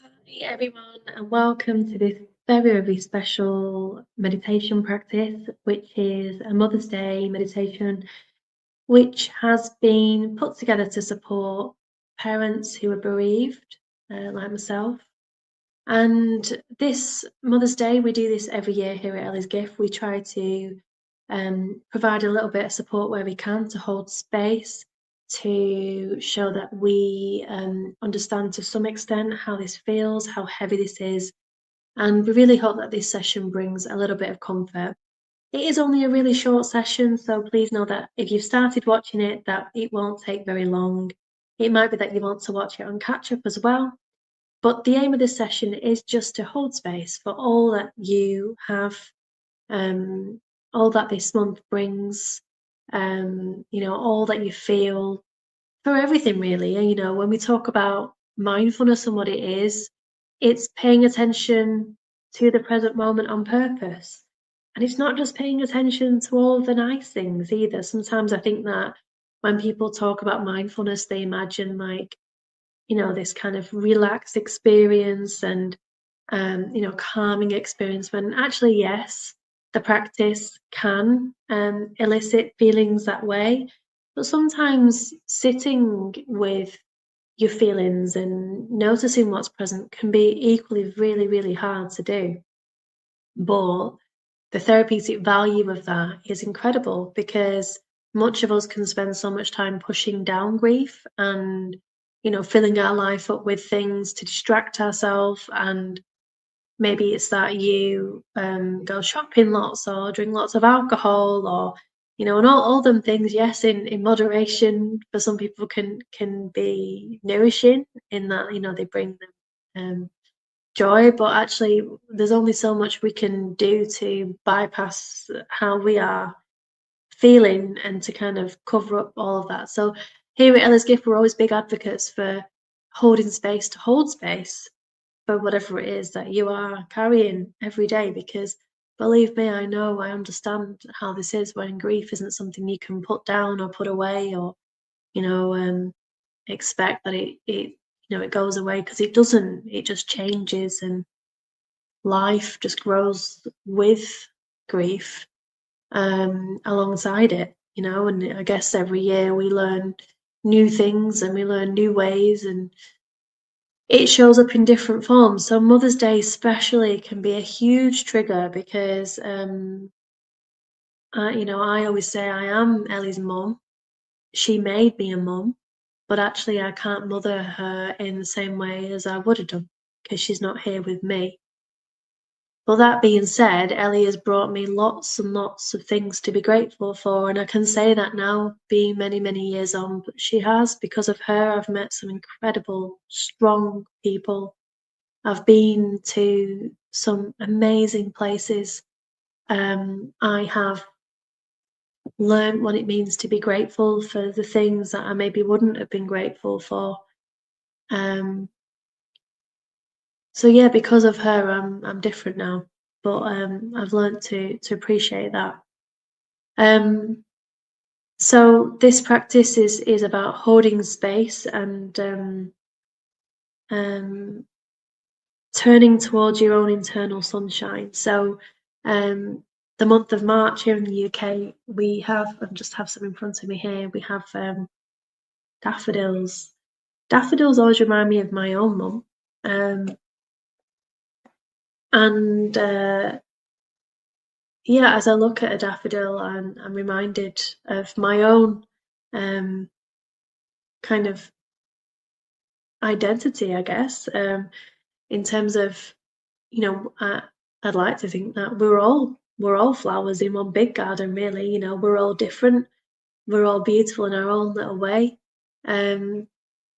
Hi everyone, and welcome to this very special meditation practice, which is a Mother's Day meditation, which has been put together to support parents who are bereaved, like myself. And this Mother's Day, we do this every year here at Ellie's Gift. We try to provide a little bit of support where we can to hold space, to show that we understand to some extent how this feels, how heavy this is. And we really hope that this session brings a little bit of comfort. It is only a really short session, so please know that if you've started watching it, that it won't take very long. It might be that you want to watch it on catch up as well. But the aim of this session is just to hold space for all that you have, all that this month brings, all that you feel, for everything really. When we talk about mindfulness and what it is, it's paying attention to the present moment on purpose. And it's not just paying attention to all the nice things either. Sometimes I think that when people talk about mindfulness, they imagine this kind of relaxed experience and calming experience, when actually, yes, the practice can elicit feelings that way. But sometimes sitting with your feelings and noticing what's present can be equally really hard to do. But the therapeutic value of that is incredible, because much of us can spend so much time pushing down grief and filling our life up with things to distract ourselves. And maybe it's that you go shopping lots or drink lots of alcohol, or and all them things, yes, in moderation, for some people can be nourishing in that they bring them joy. But actually, there's only so much we can do to bypass how we are feeling and to kind of cover up all of that. So here at Ella's Gift, we're always big advocates for holding space to hold space for whatever it is that you are carrying every day. Because believe me, I understand how this is when grief isn't something you can put down or put away, or you know expect that it goes away, because it doesn't. It just changes, and life just grows with grief alongside it. And I guess every year we learn new things and we learn new ways, and it shows up in different forms. So Mother's Day especially can be a huge trigger, because I always say I am Ellie's mum. She made me a mum, but actually I can't mother her in the same way as I would have done, because she's not here with me. Well, that being said, Ellie has brought me lots and lots of things to be grateful for, and I can say that now, being many years on. But she has. Because of her, I've met some incredible, strong people. I've been to some amazing places. I have learned what it means to be grateful for the things that I maybe wouldn't have been grateful for. Um, so yeah, because of her, I'm different now. But I've learned to appreciate that. Um, so this practice is about holding space and um, turning towards your own internal sunshine. So the month of March here in the UK, we have, I just have some in front of me here, we have daffodils. Daffodils always remind me of my own mum. And yeah, as I look at a daffodil, I'm reminded of my own kind of identity, I guess, in terms of, I'd like to think that we're all flowers in one big garden, really. We're all different, we're all beautiful in our own little way. Um,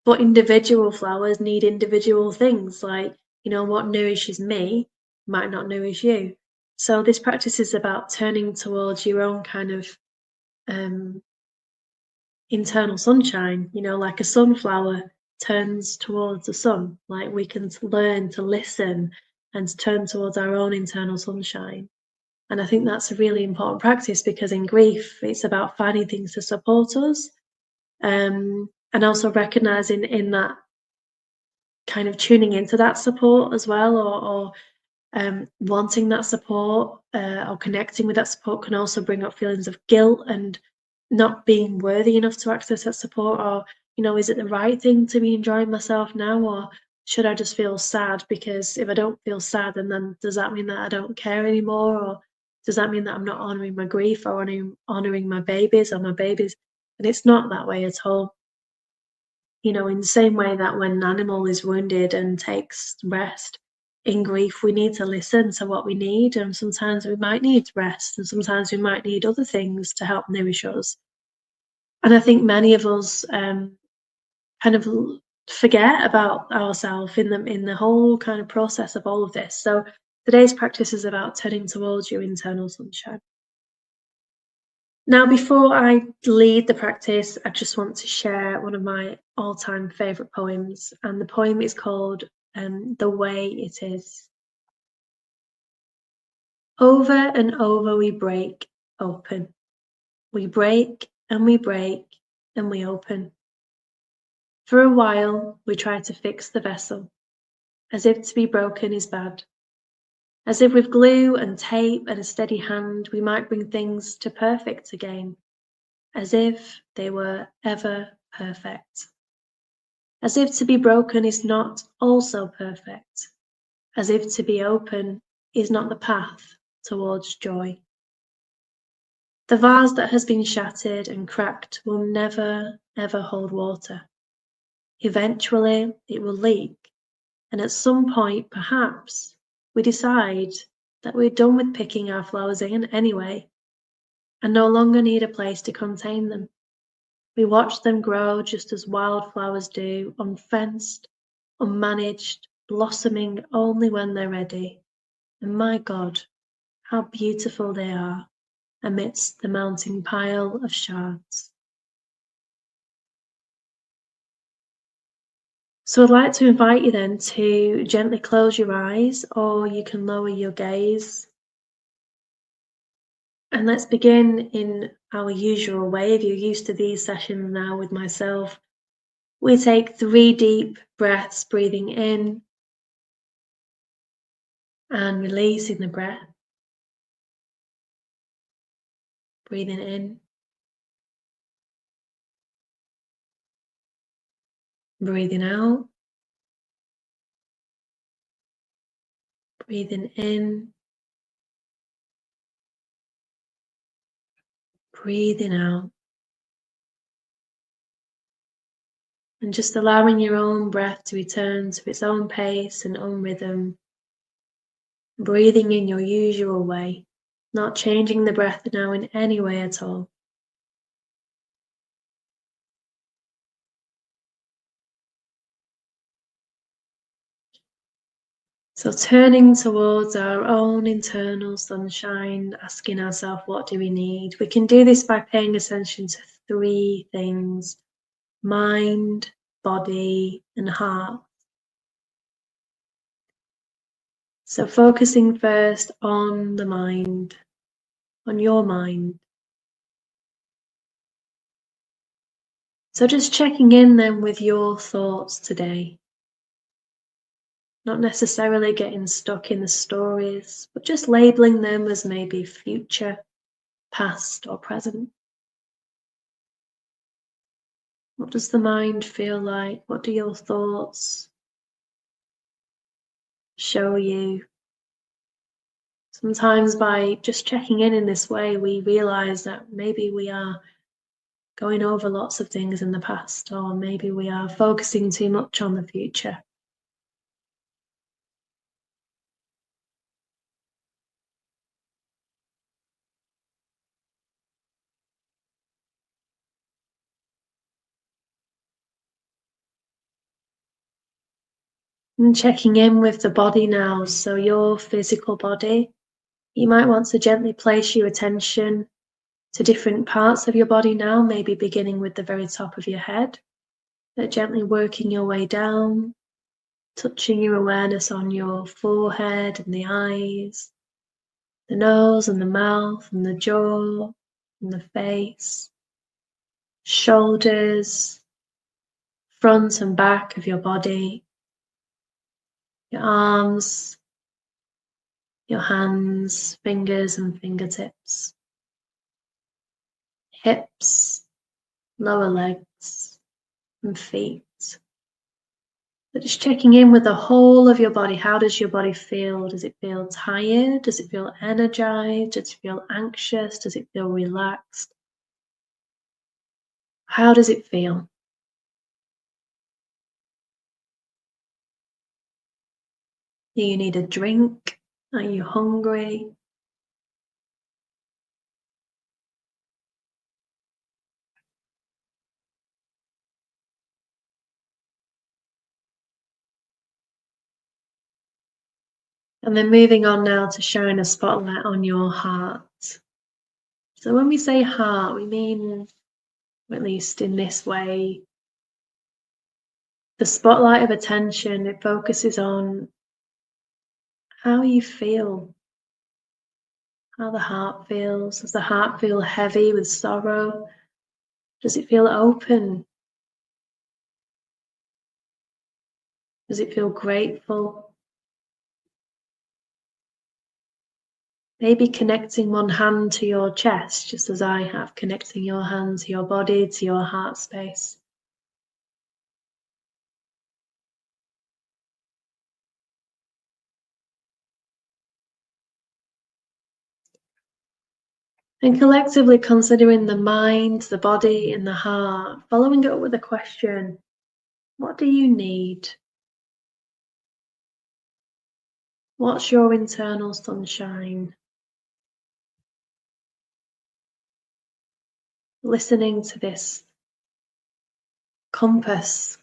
but individual flowers need individual things. Like, what nourishes me might not nourish you. So this practice is about turning towards your own kind of um, internal sunshine, like a sunflower turns towards the sun. Like, we can learn to listen and to turn towards our own internal sunshine. And I think that's a really important practice, because in grief, it's about finding things to support us, and also recognizing in that kind of tuning into that support as well, or wanting that support, or connecting with that support can also bring up feelings of guilt and not being worthy enough to access that support. Or, is it the right thing to be enjoying myself now, or should I just feel sad? Because if I don't feel sad, then does that mean that I don't care anymore? Or does that mean that I'm not honoring my grief, or honoring my babies or my babies? And it's not that way at all. In the same way that when an animal is wounded and takes rest in grief, we need to listen to what we need. And sometimes we might need rest, and sometimes we might need other things to help nourish us. And I think many of us kind of forget about ourselves in the whole kind of process of all of this. So today's practice is about turning towards your internal sunshine. Now, before I lead the practice, I just want to share one of my all-time favourite poems, and the poem is called The Way It Is. Over and over we break open. We break and we break and we open. For a while we try to fix the vessel, as if to be broken is bad. As if with glue and tape and a steady hand we might bring things to perfect again. As if they were ever perfect. As if to be broken is not also perfect. As if to be open is not the path towards joy. The vase that has been shattered and cracked will never, ever hold water. Eventually, it will leak, and at some point, perhaps, we decide that we're done with picking our flowers in anyway, and no longer need a place to contain them. We watch them grow just as wildflowers do, unfenced, unmanaged, blossoming only when they're ready. And my God, how beautiful they are amidst the mounting pile of shards. So I'd like to invite you then to gently close your eyes, or you can lower your gaze. And let's begin in our usual way. If you're used to these sessions now with myself, we take 3 deep breaths, breathing in and releasing the breath. Breathing in, breathing out, breathing in, breathing out. And just allowing your own breath to return to its own pace and own rhythm. Breathing in your usual way, not changing the breath now in any way at all. So turning towards our own internal sunshine, asking ourselves, what do we need? We can do this by paying attention to 3 things: mind, body, and heart. So focusing first on the mind, on your mind. So just checking in then with your thoughts today. Not necessarily getting stuck in the stories, but just labeling them as maybe future, past, or present. What does the mind feel like? What do your thoughts show you? Sometimes by just checking in this way, we realize that maybe we are going over lots of things in the past, or maybe we are focusing too much on the future. And checking in with the body now, so your physical body. You might want to gently place your attention to different parts of your body now, maybe beginning with the very top of your head, but gently working your way down, touching your awareness on your forehead and the eyes, the nose and the mouth and the jaw and the face, shoulders, front and back of your body, your arms, your hands, fingers and fingertips, hips, lower legs and feet. So just checking in with the whole of your body. How does your body feel? Does it feel tired? Does it feel energized? Does it feel anxious? Does it feel relaxed? How does it feel? Do you need a drink? Are you hungry? And then moving on now to shine a spotlight on your heart. So when we say heart, we mean, at least in this way, the spotlight of attention, it focuses on how you feel, how the heart feels. Does the heart feel heavy with sorrow? Does it feel open? Does it feel grateful? Maybe connecting one hand to your chest, just as I have, connecting your hand to your body, to your heart space. And collectively considering the mind, the body, and the heart, following it up with a question: what do you need? What's your internal sunshine? Listening to this compass,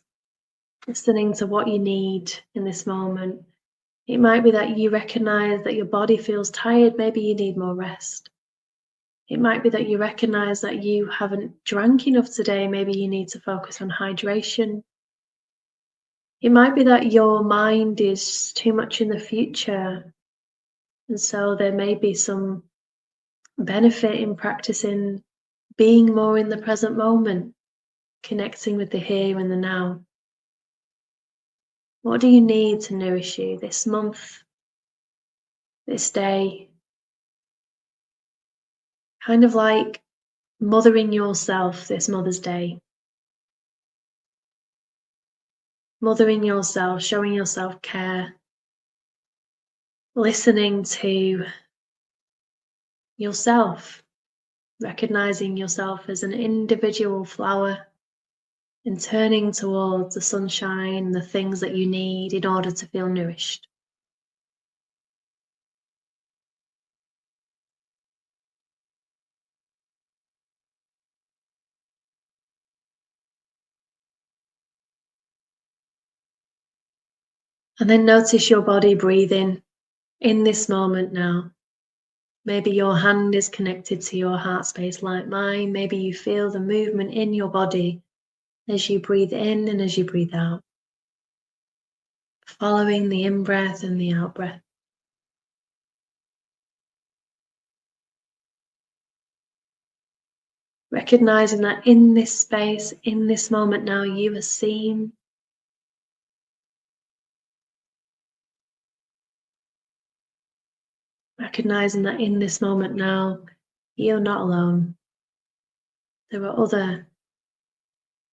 listening to what you need in this moment. It might be that you recognize that your body feels tired, maybe you need more rest. It might be that you recognize that you haven't drank enough today, maybe you need to focus on hydration. It might be that your mind is too much in the future, and so there may be some benefit in practicing being more in the present moment, connecting with the here and the now. What do you need to nourish you this month, this day? Kind of like mothering yourself this Mother's Day. Mothering yourself, showing yourself care, listening to yourself, recognizing yourself as an individual flower and turning towards the sunshine, the things that you need in order to feel nourished. And then notice your body breathing in this moment now. Maybe your hand is connected to your heart space like mine. Maybe you feel the movement in your body as you breathe in and as you breathe out, following the in-breath and the out-breath. Recognizing that in this space, in this moment now, you are seen. Recognizing that in this moment now, you're not alone. There are other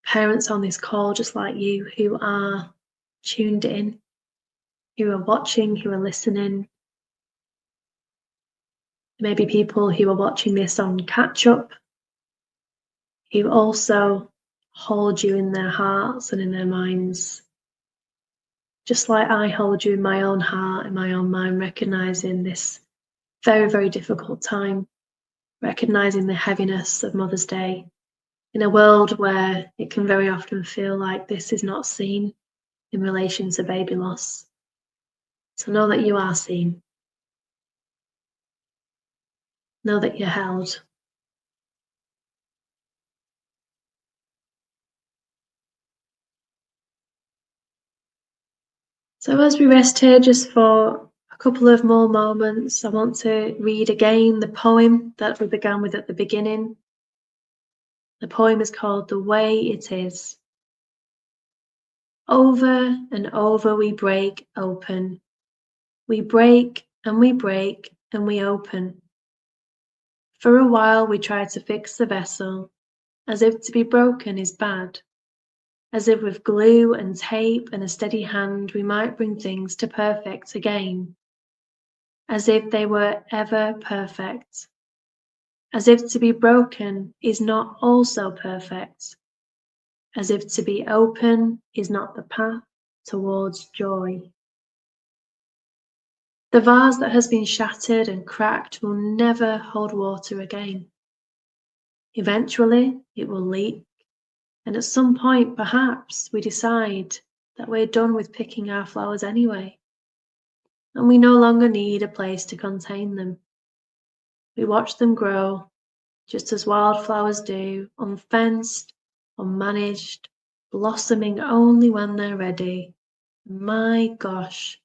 parents on this call just like you who are tuned in, who are watching, who are listening. Maybe people who are watching this on catch up, who also hold you in their hearts and in their minds. Just like I hold you in my own heart, in my own mind, recognizing this very, very difficult time, recognizing the heaviness of Mother's Day in a world where it can very often feel like this is not seen in relation to baby loss. So know that you are seen. Know that you're held. So as we rest here just for a couple of more moments, I want to read again the poem that we began with at the beginning. The poem is called The Way It Is. Over and over we break open. We break and we break and we open. For a while we try to fix the vessel, as if to be broken is bad, as if with glue and tape and a steady hand we might bring things to perfect again, as if they were ever perfect, as if to be broken is not also perfect, as if to be open is not the path towards joy. The vase that has been shattered and cracked will never hold water again. Eventually, it will leak, and at some point, perhaps, we decide that we're done with picking our flowers anyway, and we no longer need a place to contain them. We watch them grow, just as wildflowers do, unfenced, unmanaged, blossoming only when they're ready. My gosh,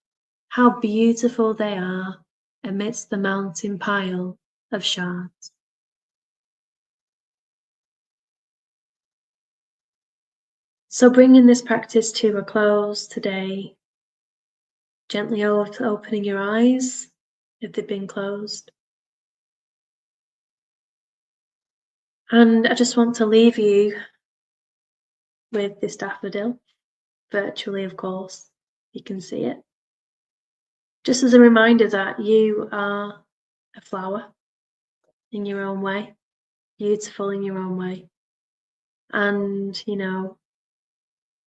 how beautiful they are amidst the mountain pile of shards. So bringing this practice to a close today, gently opening your eyes if they've been closed. And I just want to leave you with this daffodil, virtually of course, you can see it. Just as a reminder that you are a flower in your own way, beautiful in your own way. And, you know,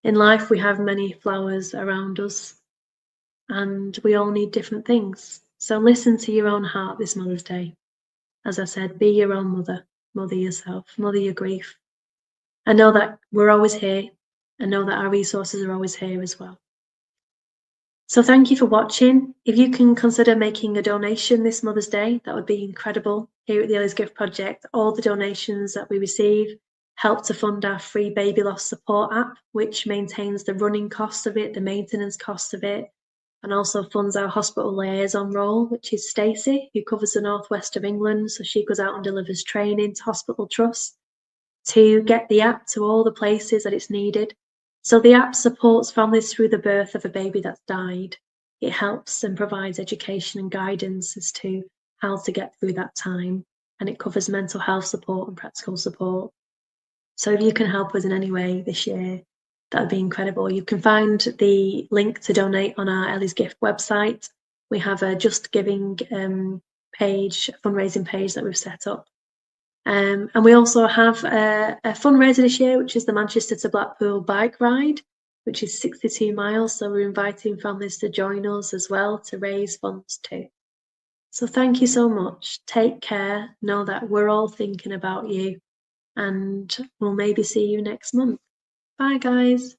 in life we have many flowers around us and we all need different things. So listen to your own heart this Mother's Day. As I said, be your own mother, mother yourself, mother your grief. And know that we're always here and know that our resources are always here as well. So thank you for watching. If you can consider making a donation this Mother's Day, that would be incredible. Here at the Ellie's Gift Project, all the donations that we receive help to fund our free baby loss support app, which maintains the running cost of it, the maintenance cost of it, and also funds our hospital liaison role, which is Stacey, who covers the northwest of England. So she goes out and delivers training to hospital trusts to get the app to all the places that it's needed. So the app supports families through the birth of a baby that's died. It helps and provides education and guidance as to how to get through that time. And it covers mental health support and practical support. So if you can help us in any way this year, that would be incredible. You can find the link to donate on our Ellie's Gift website. We have a Just Giving page, fundraising page that we've set up. And we also have a fundraiser this year, which is the Manchester to Blackpool bike ride, which is 62 miles. So we're inviting families to join us as well to raise funds too. So thank you so much. Take care. Know that we're all thinking about you and we'll maybe see you next month. Bye guys.